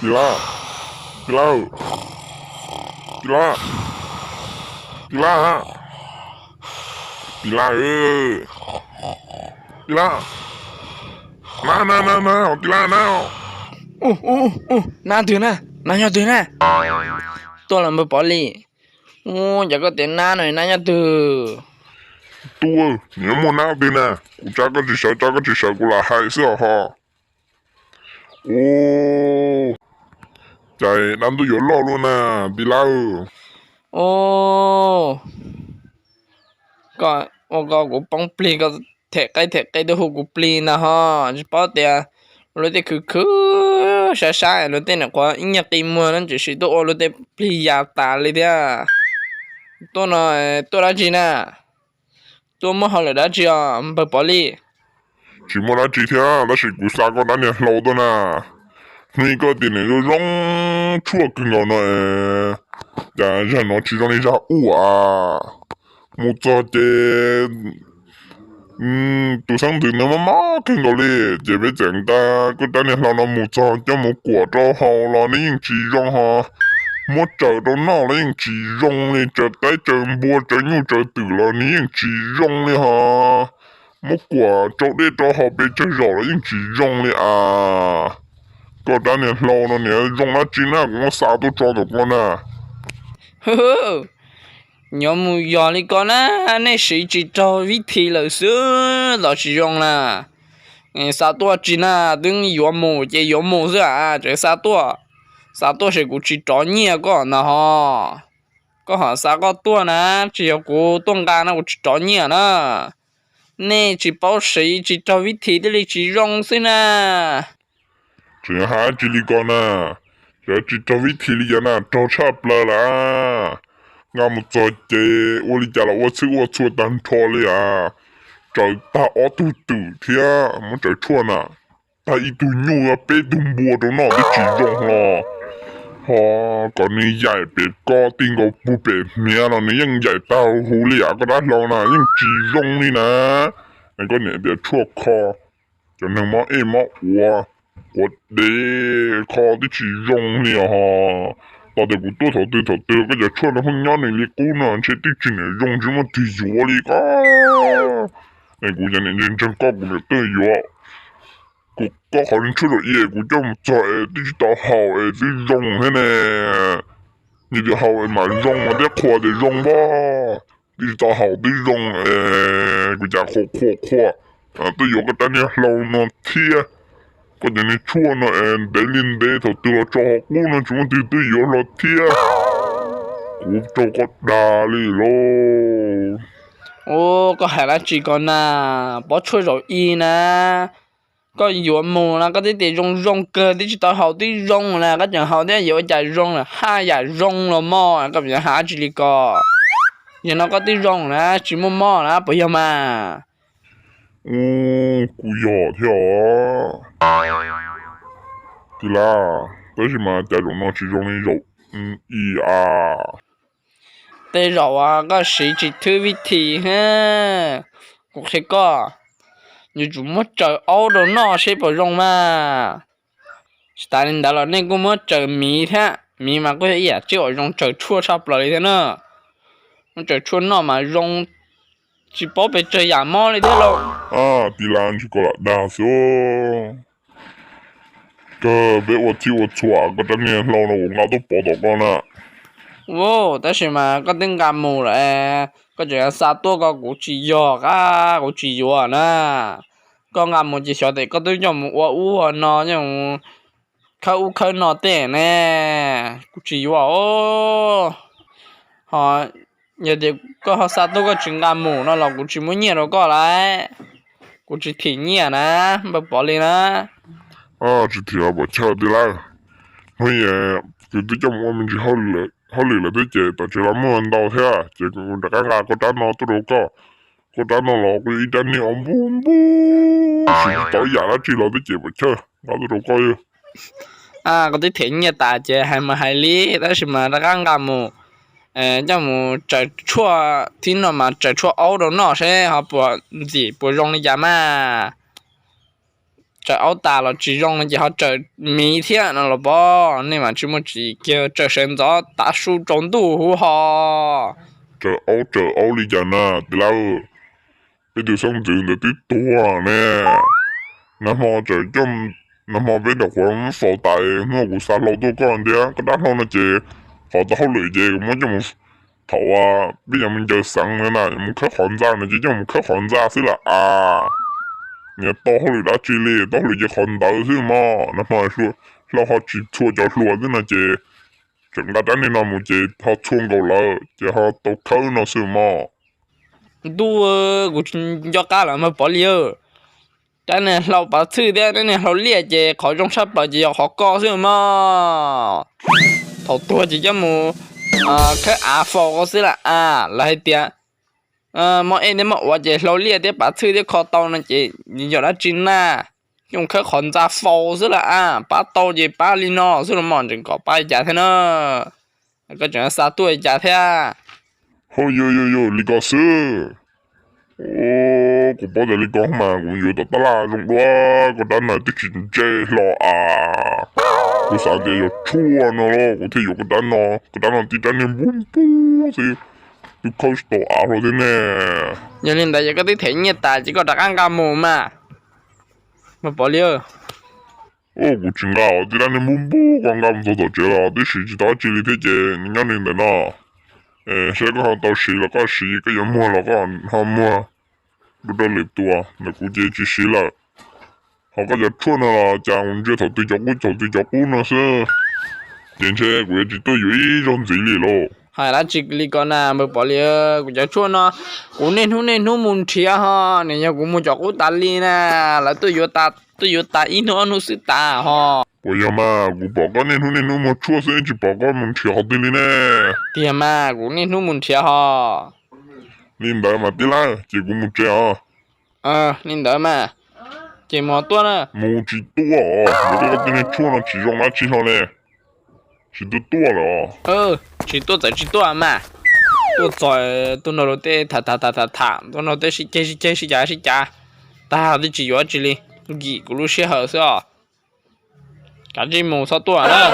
Pilar, Pilar, Pilar, Pilar hả? Pilar ơi, Pilar, nào, Pilar nào. Na từ na, na nhau từ na. Tôi làm bỏ lì. Giờ có tiền na này na nhau từ. Tua, nhớ muốn nào đi nè, cụ cha có chỉ sợ cụ là hai sợ họ. Ô, chạy làm tôi yếu lo luôn nè, Pilar. Ô, có của bóng pli có thể cái đồ của pli na ha. Chỉ bảo tiền. Rồi thì cứ xa rồi thì nó có ít nhất cái mua nó chỉ sử dụng rồi thì pli giá ta lên đi à. Tôi là gì nè? Tôi mới hỏi là đã gì à? Bỏ lì. Chỉ muốn là chỉ thế, là sự cụ sa có đã nè lâu đó nè. Người có tiền này rồi rong chua cưng ngầu nè. Dạ, giờ nó chỉ trong đi ra u à. Một giờ chế, tụi sáng từ nó má cưng ngầu đi. Chế bé chẳng ta, có đã nè lâu nó một giờ cho một quả cho hầu là nó những chỉ rong ha. Một giờ đó nó là những chỉ rong đi, chờ tới chờ bùa chờ nhu chờ tử là những chỉ rong đi ha. Một quả cho đi cho họ bị chơi rõ là những chỉ rong đi à. Có đã nè lâu nó nè rong nó chỉ nè cũng sao tôi cho được con nè. Nhớ mù giò đi con á, này sĩ chỉ cho vị thị là xưa là chỉ dùng là. Sao tua chỉ na đừng yếu mù, chỉ yếu mù rồi à, chỉ sao tua sẽ cũng chỉ cho nhiều con nè ha. Có hả sao có tua nè, chỉ có tuần ca nó cũng chỉ cho nhiều nè. Nè chỉ bảo sĩ chỉ cho vị thị để chỉ dùng xin nè. Chỉ hai chỉ đi con nè. Chỉ cho vị thị đi nè, cho chắp lại là. Ngã một giờ chế, tôi đi chả là tôi chua tan cho đi à. Trời ta ở tụ thì à, muốn trời chua nè. Ta ít tụ nhu à, bé tụ bùa đó nó để chỉ dùng lo. Họ còn ní dạy bé có tin có bù bé mía nó ní những dạy tao hú lì à, có đã lo nè, những chỉ dùng đi nè. Anh có nè bé chua kho. Cho nên mà em mà ua. Có đế kho để chỉ dùng đi à ha. Ta để cụ tôi thọ cái giờ chua nó không nhớ này li cú nè, chế tí chỉ này dùng chứ mà tùy dùa li cả. Này cụ giờ này nhân chân có cụ này tùy dùa. Cụ có khả năng chút được gì, cụ cho một trời tí chỉ tao hào tí dùng thế nè. Như tí hào mà dùng mà tí khoa tí dùng ba. Tí chỉ tao hào tí dùng cụ giờ khoa. Tôi dùng cái tên này lâu nó thia. Có những chua nó để lên để thầu từ cho họ cũ nó chúng tôi yếu nó thia. Cú cho có đà đi lô. Ô, có hay là chỉ còn nè, bỏ chơi rồi y nè. Có yếu mù là có thể rong cơ thì chỉ tao học tí rong là cái chẳng học tí yếu chạy rong là hai giải rong là mò cái việc hả chỉ đi có. Giờ nó có tí rong là chỉ mò là bây giờ mà. Ô, cú nhỏ theo. Thì là, tới khi mà chạy rong nó chỉ rong đi rồi. Y à. Đây rồi à, có sĩ chỉ thư vị thị ha. Cũng thế có. Như chúng mất trời ấu đồ nó sẽ bỏ rong mà. Ta nên đã là nên cũng mất trời mì thế. Mì mà có thể ý chứ ở rong trời chua sắp lại thế nữa. Trời chua nó mà rong chỉ bỏ về trời giả mò lên thế luôn. À, thì là chỉ có là đa số. Cái bé tôi chịu chua, cái tên này lâu nó cũng ngáo tôi bỏ được con à. Wow,但是嘛，个顶干木嘞，个这啥多个古鸡药啊，古鸡药呢，个干木就晓得，个都叫木我乌呢，那种靠那点呢，古鸡药哦，好，有的个好啥多个真干木，那老古鸡木叶了过来，古鸡挺叶呢，不保理呢。À, chỉ thì là bỏ chơi đi lại. Thôi từ từ trong mình chỉ hỏi là tới chế, tại chế làm món đâu thế à, chế cũng đã cả có đá nó tôi đâu có đá nó lọ cái đá này ông bún bún, chỉ tối giờ nó chỉ là tới chế bỏ chơi, nó tôi đâu có yêu. À, cái挺叶大姐还没海里，但是嘛，那刚干木。叫么摘错，听了嘛，摘错熬到那些，好不自己不容易家嘛。这熬大了只用了以后这明天了不？你们这么只叫这身子大树中毒哈？这熬里家呢，对啦，这就上阵的最多呢。那么这种，那么为了黄烧大，我古啥老多讲的，个大头那些，好多好累的，我就头啊，比人们就上了呐，我们去寒战那些，我们去寒战去了啊。你到后来那这里，到后来就看到是嘛，那么说，老好去错就说的那些，整个单的那么些，他穿过了，就他都靠那是嘛。都我要干了嘛不了。但呢，老把吃的，但呢，老烈的，考中啥不就要好高兴嘛？头多就这么开阿佛是了啊，来点。mà em mà ở đây lâu liệt đấy bà chơi đấy khó tao nó chị nhìn cho nó chín nè dùng cái khẩn ra phô rất là bà tao gì bà li nó rất là mòn chừng có bà giá thế nó cái chuyện sao tuổi giá thế yo, lý có sư. Cô bảo là lý có mà, cũng nhiều tao là dùng đó, có đàn này tích chính chế lo cô sáng chế yo chua nó lo, cô thấy yo cái đàn nó tích đàn này bún bún gì. Tôi không tổ ảo rồi thế nè. giờ lên đây có thấy thế nhiệt tại chỉ có đặc ăn cà mù mà bỏ liêu Cô chính là tích đàn này bún bún, còn làm sao tổ chế là, tích sĩ chỉ đó chỉ lý thế chế, nhưng nên đấy nó. Sẽ có họ tao sĩ là có sĩ, cái giống mua là có họ mua. Lúc đó liệp tùa, là cô chế chỉ sĩ là. Họ có giật chua nó là, chàng cũng chưa thầu tư cho cú nó sơ. Chính chế, cô chỉ tôi yếu ý trong gì lì lô. hay là chỉ lý con nào mà bỏ liêu cũng cho chua nó cũng nên hú muốn chia ha nên nhau cũng muốn cho cú ta li nè là tôi yếu ta ít nó sự ta ha Ôi ya mà, cô bỏ con nên hú một chua sẽ chỉ bỏ con muốn chia học đi nè. thì mà cũng nên hú muốn chia ha Nên đợi mà tí lá, chỉ cũng một chia nên đỡ mà chỉ một tuần à một chỉ tua một cái tên chua nó chỉ dùng lá chỉ thôi nè. Chỉ tua rồi chỉ tôi mà tôi giỏi tôi nói để thà tôi nói để xí giá ta thì chỉ có chỉ li gì cũng lúc xí hở sao cái gì mua sao tôi à